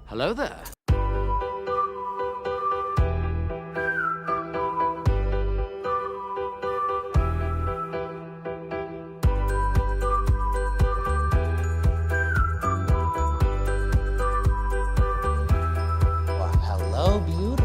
Hello there. Well, hello, beautiful.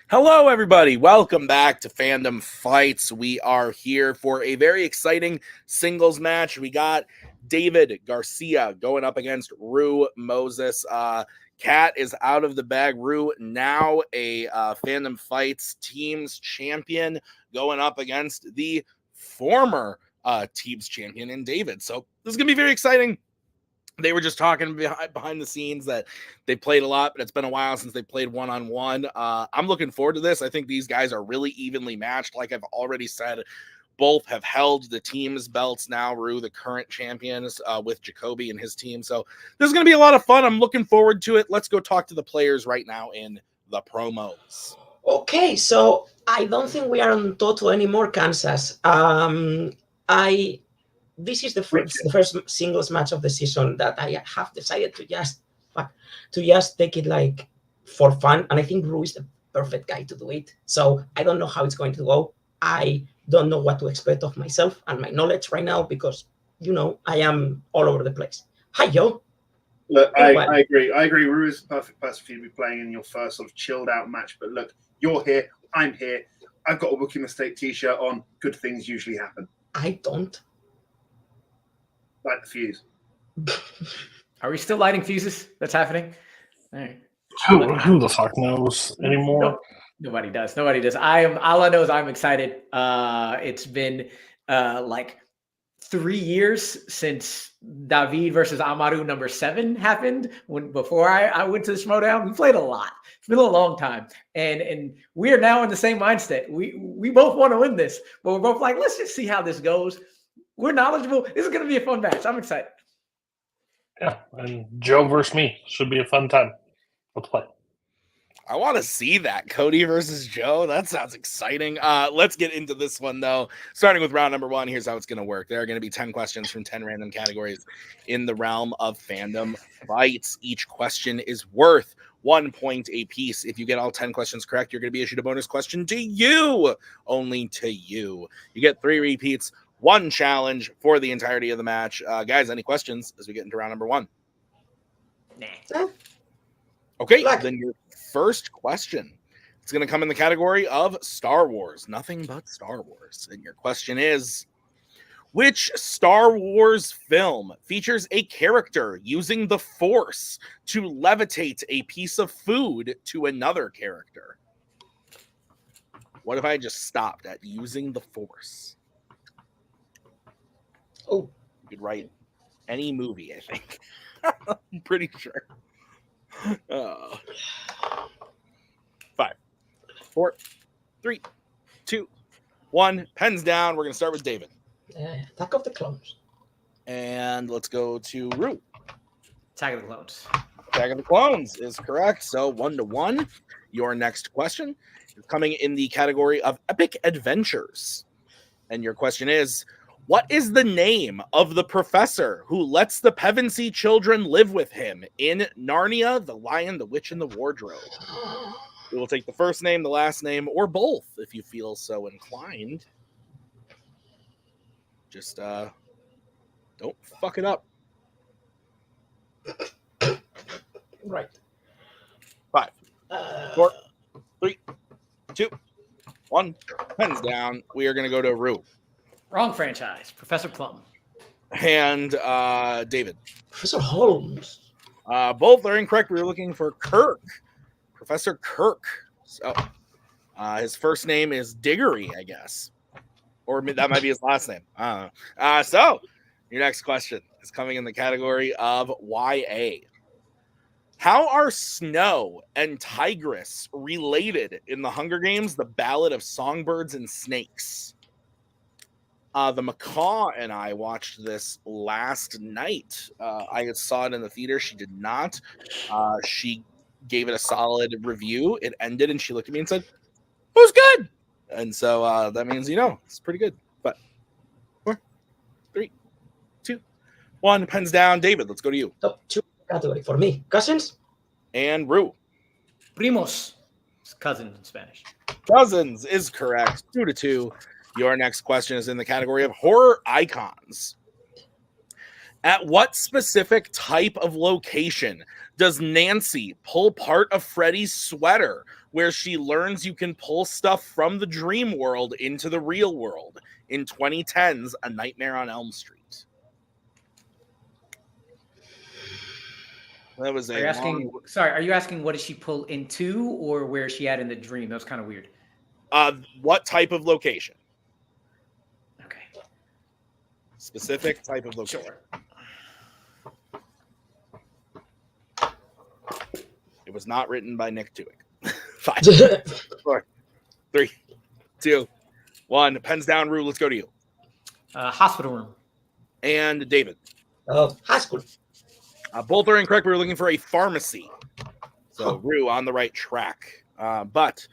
Hello, everybody. Welcome back to Fandom Fights. We are here for a very exciting singles match. We got David Garcia going up against Rue Moses. Kat is out of the bag. Rue now a Fandom Fights teams champion going up against the former teams champion in David. So this is going to be very exciting. They were just talking behind the scenes that they played a lot, but it's been a while since they played one-on-one. I'm looking forward to this. I think these guys are really evenly matched. Like I've already said, both have held the team's belts now. Rue, the current champions, with Jacoby and his team. So this is going to be a lot of fun. I'm looking forward to it. Let's go talk to the players right now in the promos. Okay, so I don't think we are on Toto anymore, Kansas. This is the first singles match of the season that I have decided to just take it like for fun, and I think Rue is the perfect guy to do it. So I don't know how it's going to go. I don't know what to expect of myself and my knowledge right now because I am all over the place. Hi, Joe. Look, I agree. Rue is the perfect person for you to be playing in your first sort of chilled out match. But look, you're here. I'm here. I've got a Rookie Mistake t-shirt on. Good things usually happen. I don't. Light the fuse. Are we still lighting fuses? That's happening? All right. Who the fuck knows anymore? Nobody does. All I know is I'm excited. It's been like 3 years since David versus Amaru number 7 happened. Before I went to the Schmodown, we played a lot. It's been a long time, and we are now in the same mindset. We both want to win this, but we're both like, let's just see how this goes. We're knowledgeable. This is going to be a fun match. I'm excited. Yeah, and Joe versus me should be a fun time. Let's play. I want to see that. Cody versus Joe. That sounds exciting. Let's get into this one, though. Starting with round number 1, here's how it's going to work. There are going to be 10 questions from 10 random categories in the realm of Fandom Fights. Each question is worth 1 point a piece. If you get all 10 questions correct, you're going to be issued a bonus question to you. Only to you. You get 3 repeats, 1 challenge for the entirety of the match. Guys, any questions as we get into round number 1? Nah. Okay, then your first question. It's going to come in the category of Star Wars. Nothing but Star Wars. And your question is, which Star Wars film features a character using the Force to levitate a piece of food to another character? What if I just stopped at using the Force? Oh, you could write any movie, I think. I'm pretty sure. 5, 4, 3, 2, 1. Pens down. We're going to start with David. Attack of the Clones. And let's go to Rue. Attack of the Clones. Attack of the Clones is correct. So 1-1. Your next question is coming in the category of Epic Adventures. And your question is, what is the name of the professor who lets the Pevensey children live with him in Narnia, The Lion, the Witch, and the Wardrobe? We will take the first name, the last name, or both if you feel so inclined. Just don't fuck it up. Right. 5, 4, 3, 2, 1. Pens down. We are going to go to Rue. Wrong franchise. Professor Plum. And David. Professor Holmes. Both are incorrect. We were looking for Kirk. Professor Kirk. So his first name is Diggory, I guess. Or that might be his last name. So your next question is coming in the category of YA. How are Snow and Tigress related in the Hunger Games, The Ballad of Songbirds and Snakes? The Macaw and I watched this last night. I saw it in the theater. She did not. She gave it a solid review. It ended, and she looked at me and said, "It was good." And so that means it's pretty good. But 4, 3, 2, 1. Pens down. David, let's go to you. Top 2 category for me. Cousins and Rue. Primos. It's cousin in Spanish. Cousins is correct. 2-2. Your next question is in the category of horror icons. At what specific type of location does Nancy pull part of Freddy's sweater where she learns you can pull stuff from the dream world into the real world in 2010's A Nightmare on Elm Street? That was Are you asking what did she pull into or where is she at in the dream? That was kind of weird. What type of location? Okay. Specific type of location. Sure. It was not written by Nick Tuick. 5, 4, 3, 2, 1. Pens down, Rue. Let's go to you. Hospital room. And David. high school. Both are incorrect. We were looking for a pharmacy. So Rue on the right track. But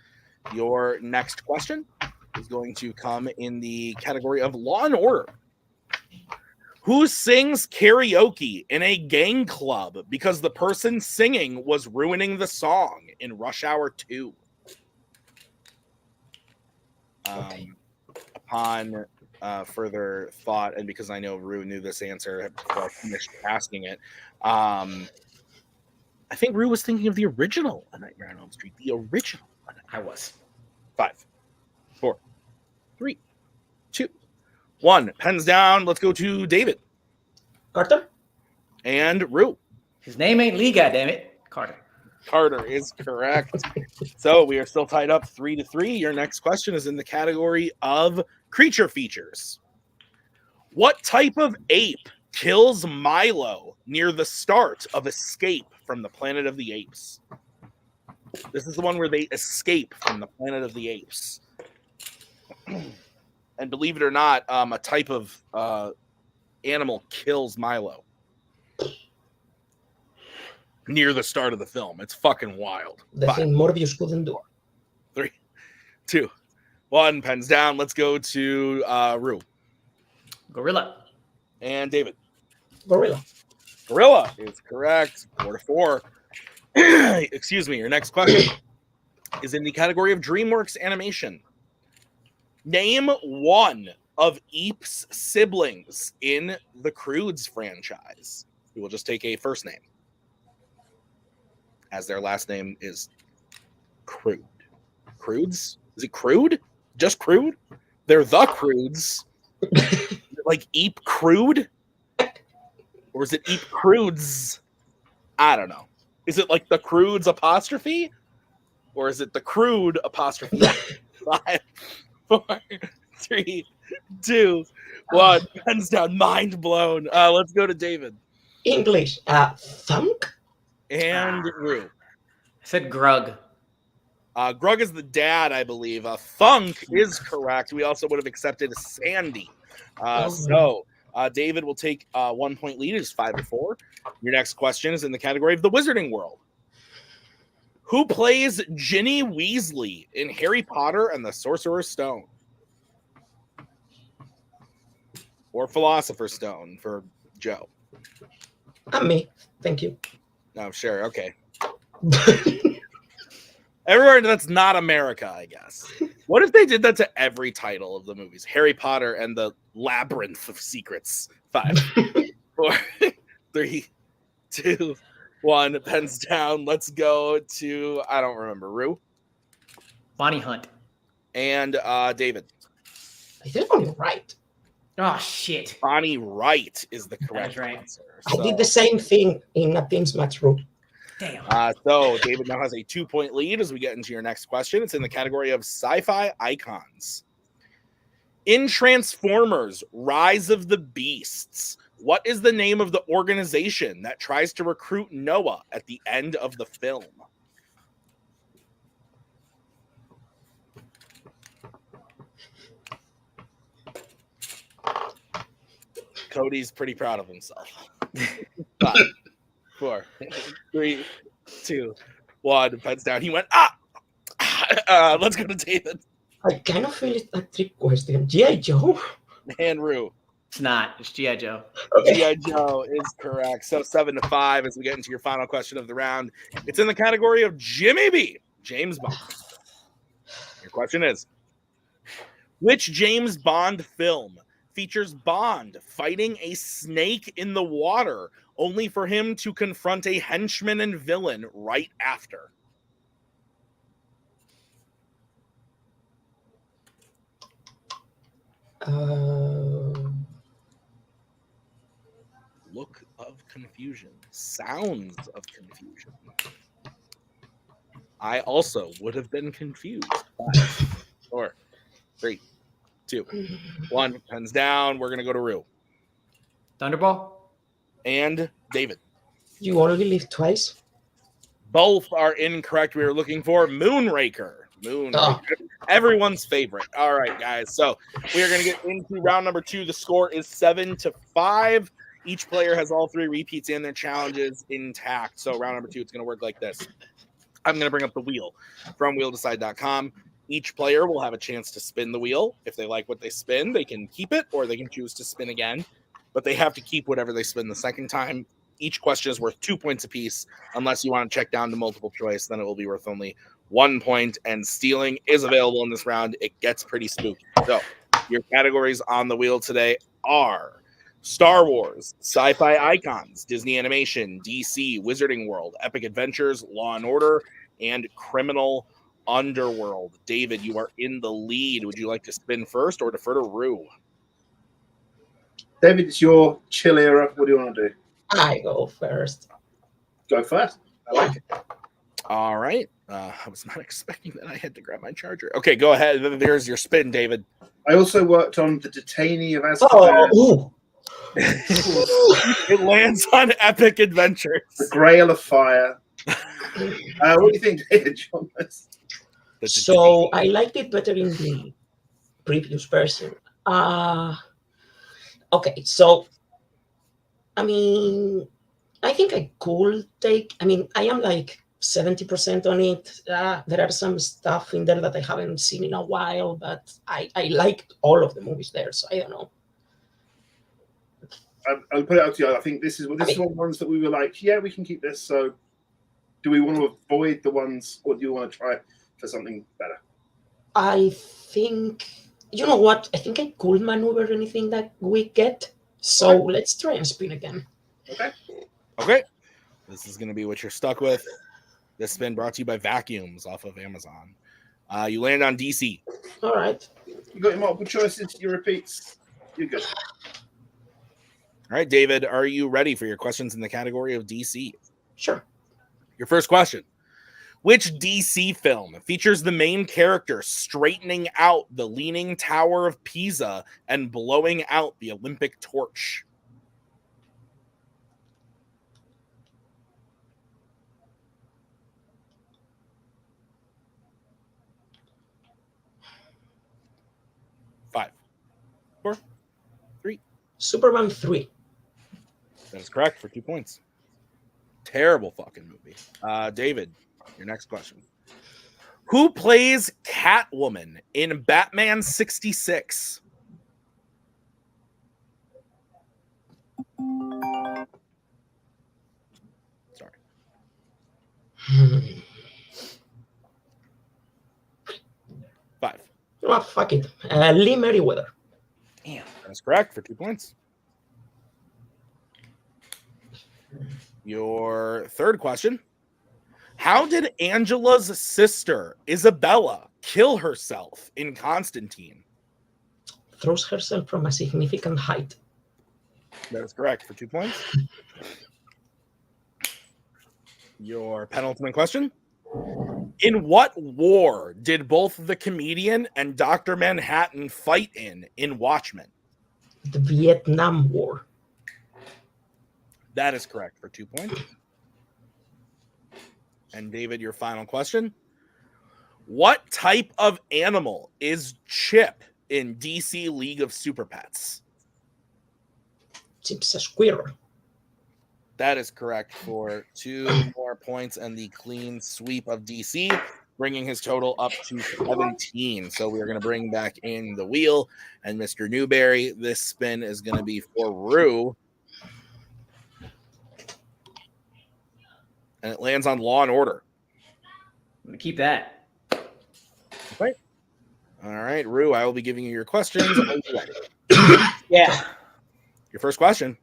your next question is going to come in the category of Law and Order. Who sings karaoke in a gang club because the person singing was ruining the song in Rush Hour 2? Upon further thought, and because I know Rue knew this answer before I finished asking it, I think Rue was thinking of the original A Nightmare on Elm Street. The original. I was. 5, 4, 3, 2, 1. Pens down. Let's go to David. Carter? And Rue. His name ain't Lee, goddammit. Carter. Carter is correct. So we are still tied up 3-3. Your next question is in the category of creature features. What type of ape kills Milo near the start of Escape from the Planet of the Apes? This is the one where they escape from the Planet of the Apes. And believe it or not, a type of animal kills Milo near the start of the film. It's fucking wild. The thing Morbius couldn't do. 3, 2, 1. Pens down. Let's go to Rue. Gorilla. And David. Gorilla. Gorilla is correct. 4-4. Excuse me. Your next question is in the category of DreamWorks animation. Name one of Eep's siblings in the Croods franchise. We will just take a first name, as their last name is Crude. Croods? Is it Crude? Just Crude? They're the Croods. Like Eep Crude? Or is it Eep Croods? I don't know. Is it like the Croods apostrophe? Or is it the Crude apostrophe? 5, 4, 3, 2, 1. Pens down. Mind blown. Let's go to David. English. Thunk? And Rue. I said Grug. Grug is the dad, I believe. Thunk is correct. We also would have accepted Sandy. So David will take 1 point lead. It's 5-4. Your next question is in the category of the Wizarding World. Who plays Ginny Weasley in Harry Potter and the Sorcerer's Stone? Or Philosopher's Stone for Joe. Me. Thank you. Oh, sure. Okay. Everywhere that's not America, I guess. What if they did that to every title of the movies? Harry Potter and the Labyrinth of Secrets. 5, 4, 3, 2, 1. Pens down. Let's go to, I don't remember, Rue. Bonnie Hunt. And David. I think I'm right. Oh, shit. Bonnie Wright is the correct answer. I did the same thing in a Teams match room. Damn. So David now has a 2-point lead as we get into your next question. It's in the category of sci-fi icons. In Transformers: Rise of the Beasts, What is the name of the organization that tries to recruit Noah at the end of the film? Cody's pretty proud of himself. 5, 4, 3, 2, 1. Pens down. He went, let's go to David. I kind of feel it's a trick question. G.I. Joe? And Rue. It's not. It's G.I. Joe. Okay. G.I. Joe is correct. So 7-5 as we get into your final question of the round. It's in the category of Jimmy B. James Bond. Your question is, which James Bond film features Bond fighting a snake in the water only for him to confront a henchman and villain right after? Look of confusion. Sounds of confusion. I also would have been confused. 5, 4, 3, 2, 1. Pens down. We're going to go to Rue. Thunderball? And David. You only live twice? Both are incorrect. We were looking for Moonraker. Moonraker. Everyone's favorite. All right, guys. So we are going to get into round number 2. The score is 7-5. Each player has all 3 repeats and their challenges intact. So round number 2, it's going to work like this. I'm going to bring up the wheel from wheeldecide.com. Each player will have a chance to spin the wheel. If they like what they spin, they can keep it or they can choose to spin again. But they have to keep whatever they spin the second time. Each question is worth 2 points apiece. Unless you want to check down to multiple choice, then it will be worth only 1 point. And stealing is available in this round. It gets pretty spooky. So your categories on the wheel today are Star Wars, sci-fi icons, Disney animation, DC, Wizarding World, Epic Adventures, Law and Order, and Criminal Underworld. David, you are in the lead. Would you like to spin first or defer to Rue? David, it's your chill era. What do you want to do? I go first. Go first. I like it. All right. I was not expecting that I had to grab my charger. Okay, go ahead. There's your spin, David. I also worked on The Detainee of Azkaban. Oh, It lands on Epic Adventures. The Grail of Fire. What do you think, David? so I liked it better in the previous version. Okay, so I mean, I think I could take. I mean, I am like 70% on it. There are some stuff in there that I haven't seen in a while, but I liked all of the movies there, so I don't know. I'll put it out to you. I think this is one ones that we were like, yeah, we can keep this. So, do we want to avoid the ones, or do you want to try for something better? I think, you know what? I think I could maneuver anything that we get. So let's try and spin again. Okay. This is going to be what you're stuck with. This spin brought to you by Vacuums off of Amazon. You land on DC. All right. You got your multiple choices, your repeats. You're good. All right, David, are you ready for your questions in the category of DC? Sure. Your first question. Which DC film features the main character straightening out the Leaning Tower of Pisa and blowing out the Olympic torch? Five, 4, 3. Superman 3. That is correct for 2 points. Terrible fucking movie. David, your next question. Who plays Catwoman in Batman 66? Sorry. 5. Oh, fuck it. Lee Merriweather. Damn. That's correct for 2 points. Your third question. How did Angela's sister, Isabella, kill herself in Constantine? Throws herself from a significant height. That is correct for 2 points. Your penultimate question. In what war did both the comedian and Dr. Manhattan fight in Watchmen? The Vietnam War. That is correct for 2 points. And David, your final question. What type of animal is Chip in DC League of Super Pets? Chip's a squirrel. That is correct for 2 more points and the clean sweep of DC, bringing his total up to 17. So we are going to bring back in the wheel. And Mr. Newberry, this spin is going to be for Rue. And it lands on Law and Order. I'm going to keep that. Okay. All right, Rue, I will be giving you your questions. Are you ready? Yeah. Your first question.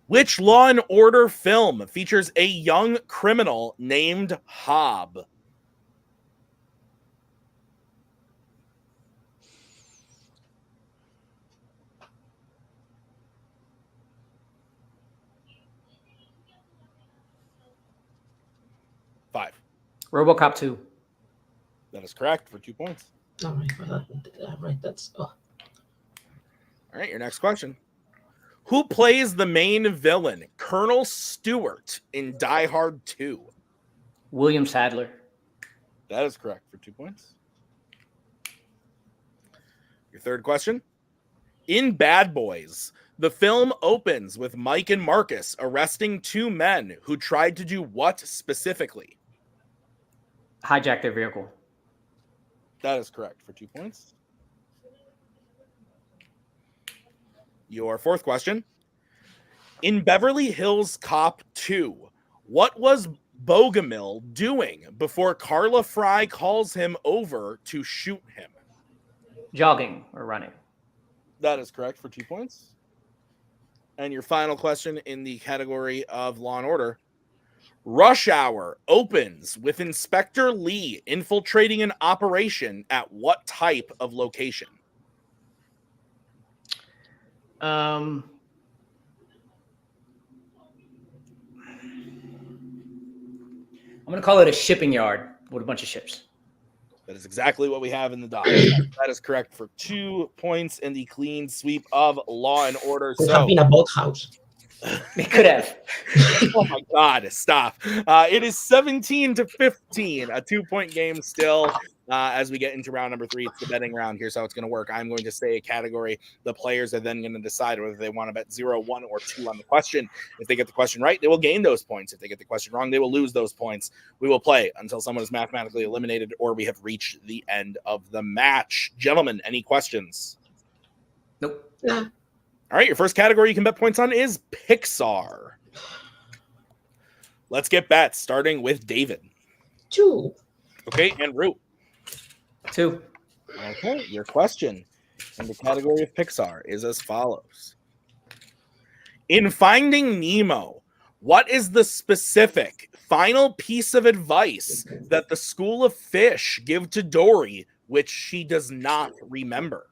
Which Law and Order film features a young criminal named Hobb? Five. RoboCop 2. That is correct for 2 points. Oh my God. Right. That's. Oh. All right, your next question. Who plays the main villain, Colonel Stewart, in Die Hard 2? William Sadler. That is correct for 2 points. Your third question. In Bad Boys, the film opens with Mike and Marcus arresting 2 men who tried to do what specifically? Hijack their vehicle. That is correct for 2 points. Your fourth question. In Beverly Hills Cop 2, what was Bogomil doing before Carla Fry calls him over to shoot him? Jogging or running. That is correct for 2 points. And your final question in the category of Law and Order. Rush Hour opens with Inspector Lee infiltrating an operation at what type of location? I'm going to call it a shipping yard with a bunch of ships. That is exactly what we have in the doc. That is correct for 2 points in the clean sweep of Law and Order. Could have been a boathouse. It could have. Oh my God, stop. It is 17-15, a 2-point game still. As we get into round number 3, it's the betting round. Here's how it's going to work. I'm going to say a category. The players are then going to decide whether they want to bet 0, 1, or 2 on the question. If they get the question right, they will gain those points. If they get the question wrong, they will lose those points. We will play until someone is mathematically eliminated or we have reached the end of the match. Gentlemen, any questions? Nope. Nah. All right, your first category you can bet points on is Pixar. Let's get bets, starting with David. 2. Okay, and Rue. 2. Okay, your question in the category of Pixar is as follows. In Finding Nemo, what is the specific final piece of advice that the school of fish give to Dory, which she does not remember?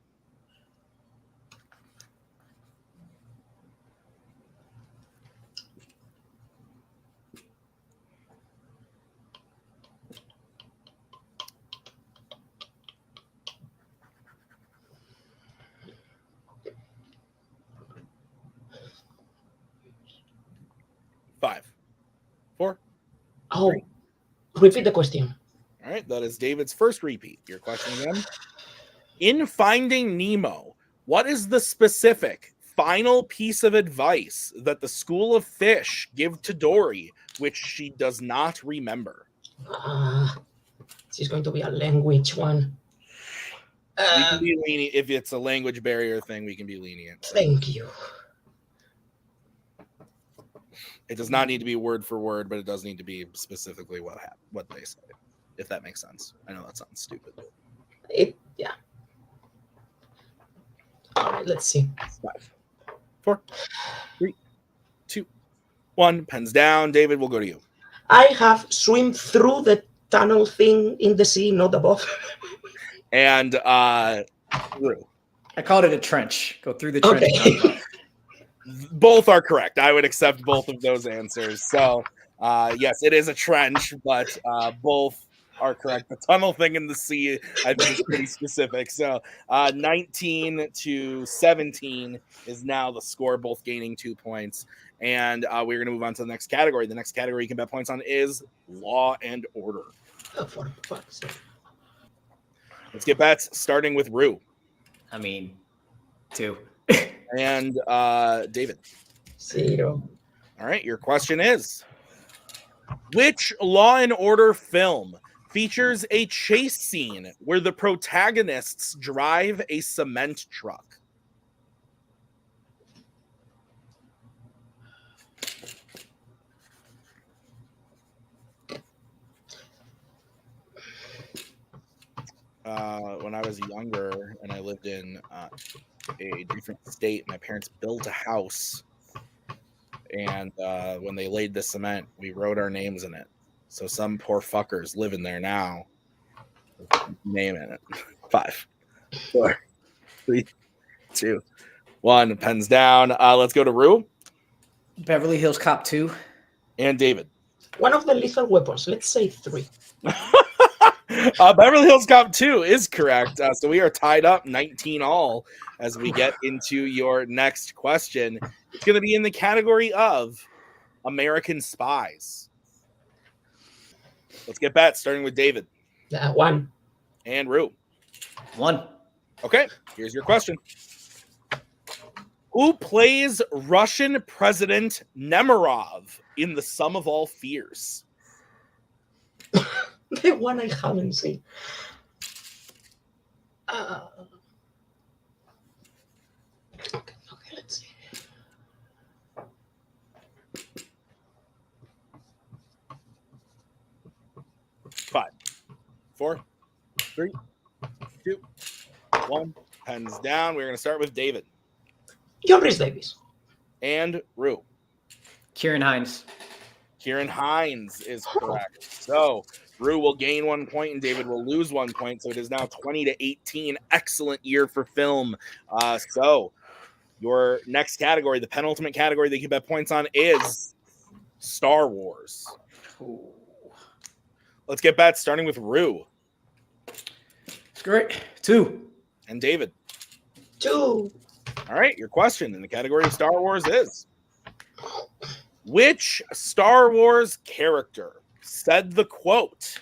Five, 4. Oh, repeat the question. All right, that is David's first repeat. Your question again. In Finding Nemo, what is the specific final piece of advice that the school of fish give to Dory, which she does not remember? This is going to be a language one. We can be lenient. If it's a language barrier thing, we can be lenient. Thank you. It does not need to be word for word, but it does need to be specifically what they say, if that makes sense. I know that sounds stupid. Yeah. All right, let's see. 5, 4, 3, 2, 1. Pens down. David, we'll go to you. I have swim through the tunnel thing in the sea, not above. And Rue. I called it a trench. Go through the trench. Okay. Both are correct. I would accept both of those answers. So, yes, it is a trench, but both are correct. The tunnel thing in the sea, I think, is pretty specific. So 19-17 is now the score, both gaining 2 points. And we're going to move on to the next category. The next category you can bet points on is Law and Order. Oh, for fuck's sake. Let's get bets, starting with Rue. I mean, 2. And David. 0. All right, your question is, which Law and Order film features a chase scene where the protagonists drive a cement truck? When I was younger and I lived in a different state, my parents built a house, and when they laid the cement, we wrote our names in it. So some poor fuckers living there now. Name in it. 5, 4, 3, 2, 1. Pens down. Let's go to Rue. Beverly Hills Cop 2. And David. One of the lethal weapons. Let's say 3. Beverly Hills Cop 2 is correct. So we are tied up 19 all as we get into your next question. It's going to be in the category of American Spies. Let's get bets, starting with David. 1. And Rue. 1. Okay, here's your question. Who plays Russian President Nemerov in The Sum of All Fears? The one I haven't seen. Okay, let's see. Five, 4, 3, 2, 1. Pens down. We're going to start with David. John Rhys Davies. And Rue. Kieran Hines. Kieran Hines is correct. So Rue will gain 1 point and David will lose 1 point. So it is now 20-18. Excellent year for film. So your next category, the penultimate category that you can bet points on, is Star Wars. Ooh. Let's get bets, starting with Rue. It's great. 2. And David. 2. All right, your question in the category of Star Wars is, which Star Wars character said the quote,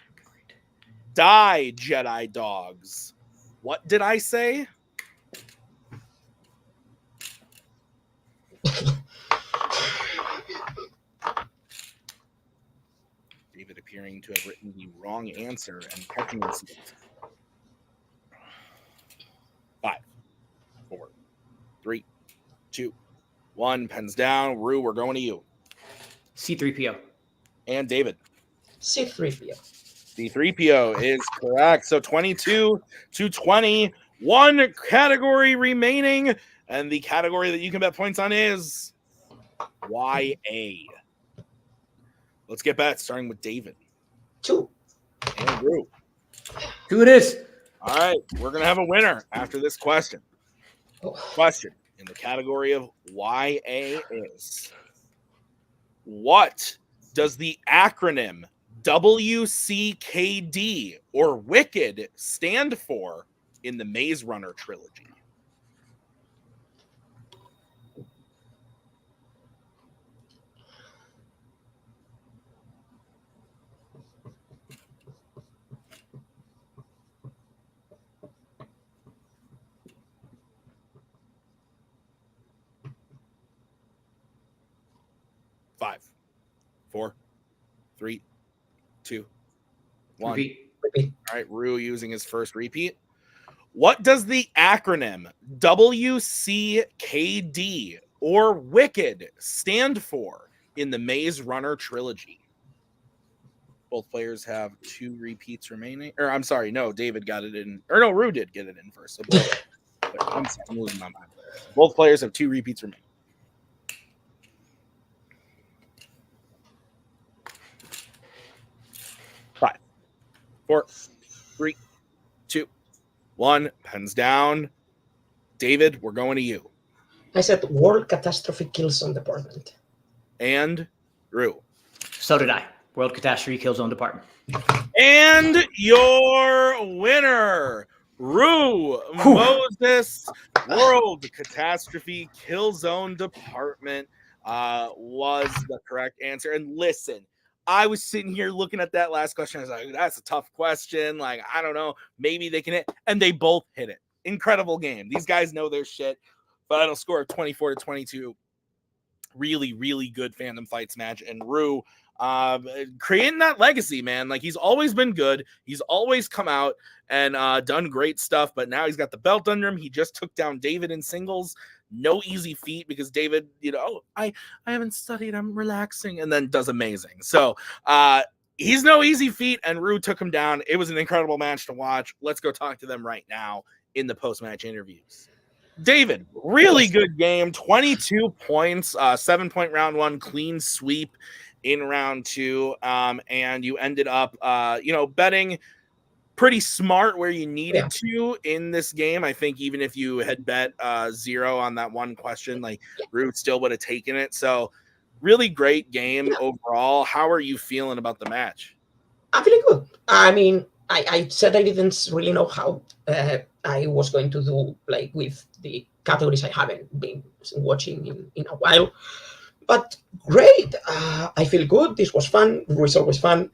"Die, Jedi dogs"? What did I say? David appearing to have written the wrong answer and catching himself. 5, 4, 3, 2, 1. Pens down. Rue, we're going to you. C-3PO. And David. C-3PO. C-3PO is correct. So 22-20. 1 category remaining. And the category that you can bet points on is YA. Let's get bets, starting with David. 2. And Rue. 2 it is. All right, we're going to have a winner after this question. Question in the category of YA is, what does the acronym WCKD or Wicked stand for in the Maze Runner trilogy? Five, 4, 3, 2, 1. Repeat. All right, Rue using his first repeat. What does the acronym WCKD or Wicked stand for in the Maze Runner trilogy? Both players have 2 repeats remaining. Or I'm sorry, no, David got it in. Or no, Rue did get it in first. So I'm losing my mind. Both players have 2 repeats remaining. 5, 4, 3, 2, 1. Pens down. David, we're going to you. I said World Catastrophe Kill Zone Department. And Rue. So did I. World Catastrophe Killzone Department. And your winner, Rue Moses, World Catastrophe Killzone Department, was the correct answer. And listen, I was sitting here looking at that last question. I was like, that's a tough question. Like, I don't know. Maybe they can hit. And they both hit it. Incredible game. These guys know their shit. Final score of 24-22. Really, really good Fandom Fights match. And Rue creating that legacy, man. Like, he's always been good. He's always come out and done great stuff. But now he's got the belt under him. He just took down David in singles. No easy feat because David, I haven't studied. I'm relaxing. And then does amazing. So he's no easy feat. And Rue took him down. It was an incredible match to watch. Let's go talk to them right now in the post-match interviews. David, really good game, 22 points, 7-point round one, clean sweep in round two. And you ended up, betting pretty smart where you needed to in this game. I think even if you had bet 0 on that one question, like Root still would have taken it. So really great game overall. How are you feeling about the match? I'm feeling good. I mean, I said I didn't really know how I was going to do, like, with the categories I haven't been watching in a while. But great. I feel good. This was fun. It was always fun.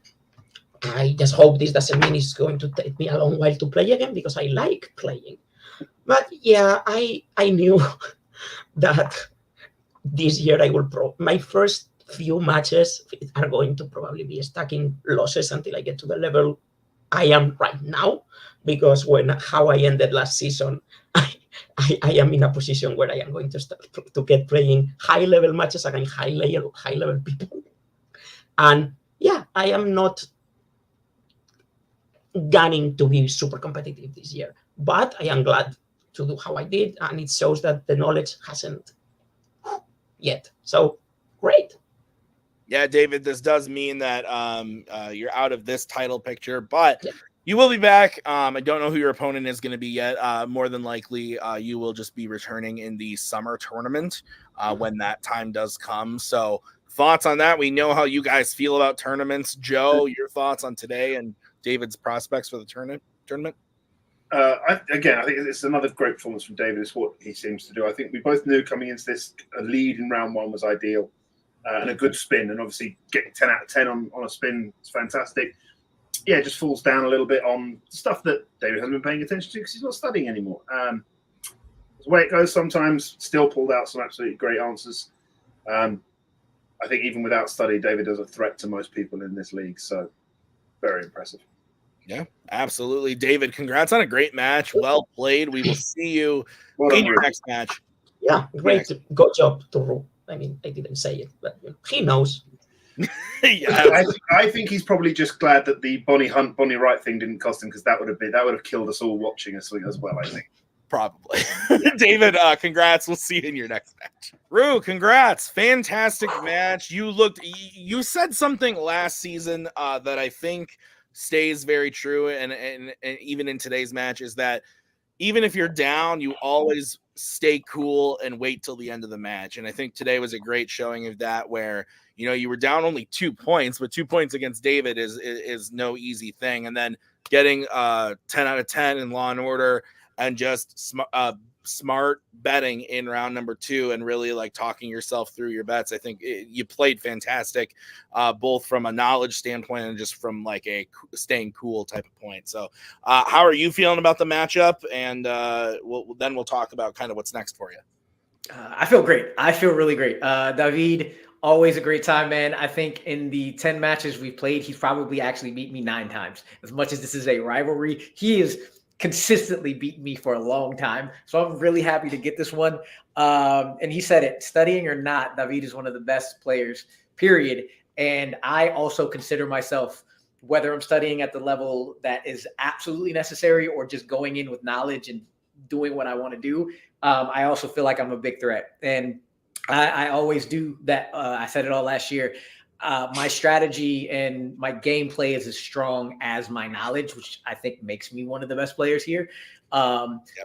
I just hope this doesn't mean it's going to take me a long while to play again, because I like playing. But yeah, I knew that this year I will my first few matches are going to probably be stacking losses until I get to the level I am right now, because how I ended last season, I am in a position where I am going to start to get playing high level matches against high level people. And yeah, I am not gunning to be super competitive this year, but I am glad to do how I did, and it shows that the knowledge hasn't yet. So great. Yeah, David, this does mean that you're out of this title picture, but you will be back. I don't know who your opponent is going to be yet. More than likely, you will just be returning in the summer tournament when that time does come. So thoughts on that? We know how you guys feel about tournaments. Joe, your thoughts on today and David's prospects for the tournament? I think it's another great performance from David. It's what he seems to do. I think we both knew coming into this, a lead in round one was ideal. And a good spin, and obviously getting 10 out of 10 on a spin is fantastic. Yeah, it just falls down a little bit on stuff that David hasn't been paying attention to because he's not studying anymore. It's the way it goes sometimes. Still pulled out some absolutely great answers. I think even without study, David is a threat to most people in this league. So very impressive. Yeah, absolutely. David, congrats on a great match. Well played. We will see you in your next match. Yeah, great. Good job to Ru. I mean, I didn't say it, but he knows. I think he's probably just glad that the Bonnie Hunt, Bonnie Wright thing didn't cost him, because that would have killed us all watching us as well, I think. Probably. David, congrats. We'll see you in your next match. Rue, congrats. Fantastic match. You said something last season that I think stays very true, and even in today's match, is that even if you're down, you always stay cool and wait till the end of the match. And I think today was a great showing of that, where, you were down only 2 points, but 2 points against David is no easy thing. And then getting 10 out of 10 in Law and Order, and just smart betting in round number 2, and really like talking yourself through your bets. I think you played fantastic, both from a knowledge standpoint and just from like a staying cool type of point. So how are you feeling about the matchup? And we'll talk about kind of what's next for you. I feel great. I feel really great. David, always a great time, man. I think in the 10 matches we've played, he's probably actually beat me 9 times. As much as this is a rivalry, he is consistently beaten me for a long time. So I'm really happy to get this one. And he said it, studying or not, David is one of the best players, period. And I also consider myself, whether I'm studying at the level that is absolutely necessary or just going in with knowledge and doing what I want to do, I also feel like I'm a big threat. And I always do that. I said it all last year. My strategy and my gameplay is as strong as my knowledge, which I think makes me one of the best players here.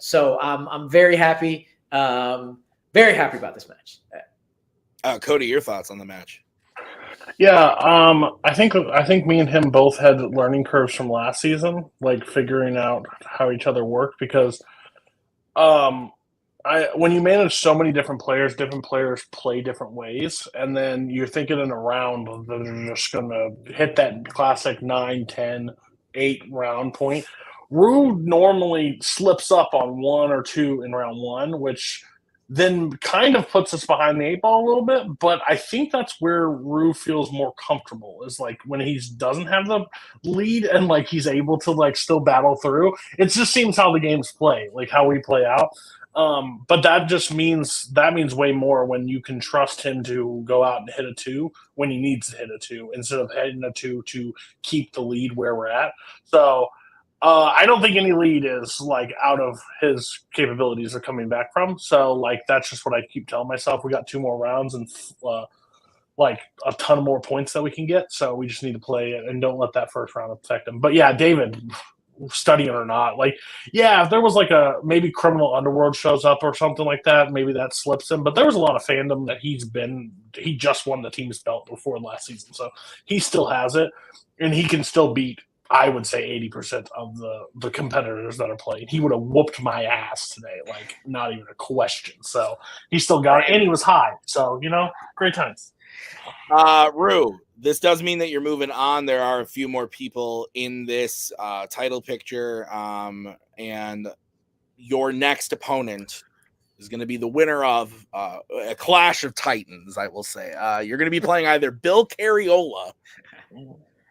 So I'm very happy. Very happy about this match. Cody, your thoughts on the match? Yeah, I think me and him both had learning curves from last season, like figuring out how each other worked because when you manage so many different players play different ways, and then you're thinking in a round they're just gonna hit that classic 9, 10, 8 round point. Rue normally slips up on 1 or 2 in round 1, which then kind of puts us behind the 8 ball a little bit. But I think that's where Rue feels more comfortable, is like when he doesn't have the lead and like he's able to like still battle through. It just seems how the games play, like how we play out. But that means way more when you can trust him to go out and hit a 2 when he needs to hit a 2 instead of hitting a 2 to keep the lead where we're at. So I don't think any lead is like out of his capabilities are coming back from. So like that's just what I keep telling myself. We got 2 more rounds and like a ton more points that we can get. So we just need to play it and don't let that first round affect him. But yeah, David, studying or not, like yeah, if there was like a maybe criminal underworld shows up or something like that, maybe that slips him. But there was a lot of fandom that he just won the team's belt before last season, so he still has it, and he can still beat, I would say, 80% of the competitors that are playing. He would have whooped my ass today, like not even a question. So he still got it, and he was high. So great times. Rue, this does mean that you're moving on. There are a few more people in this title picture, and your next opponent is going to be the winner of a Clash of Titans, I will say. You're going to be playing either Bill Carriola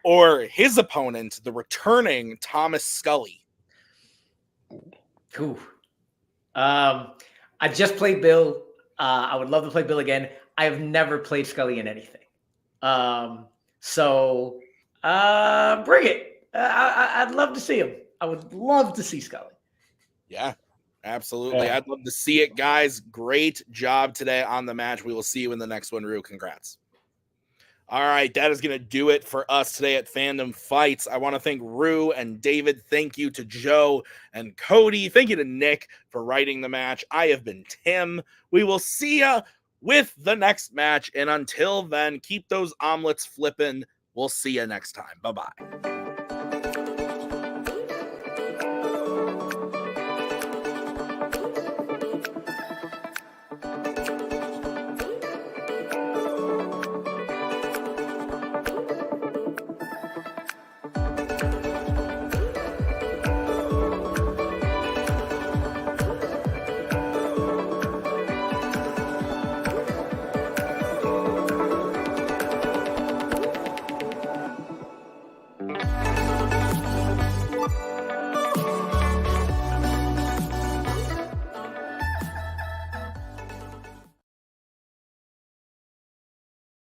or his opponent, the returning Thomas Scully. Cool. I just played Bill. I would love to play Bill again. I have never played Scully in anything. So bring it. I'd love to see him. I would love to see Scully. Yeah, absolutely. Yeah. I'd love to see it, guys. Great job today on the match. We will see you in the next one, Rue. Congrats. All right, that is going to do it for us today at Fandom Fights. I want to thank Rue and David. Thank you to Joe and Cody. Thank you to Nick for writing the match. I have been Tim. We will see you with the next match. And until then, keep those omelets flipping. We'll see you next time. Bye-bye.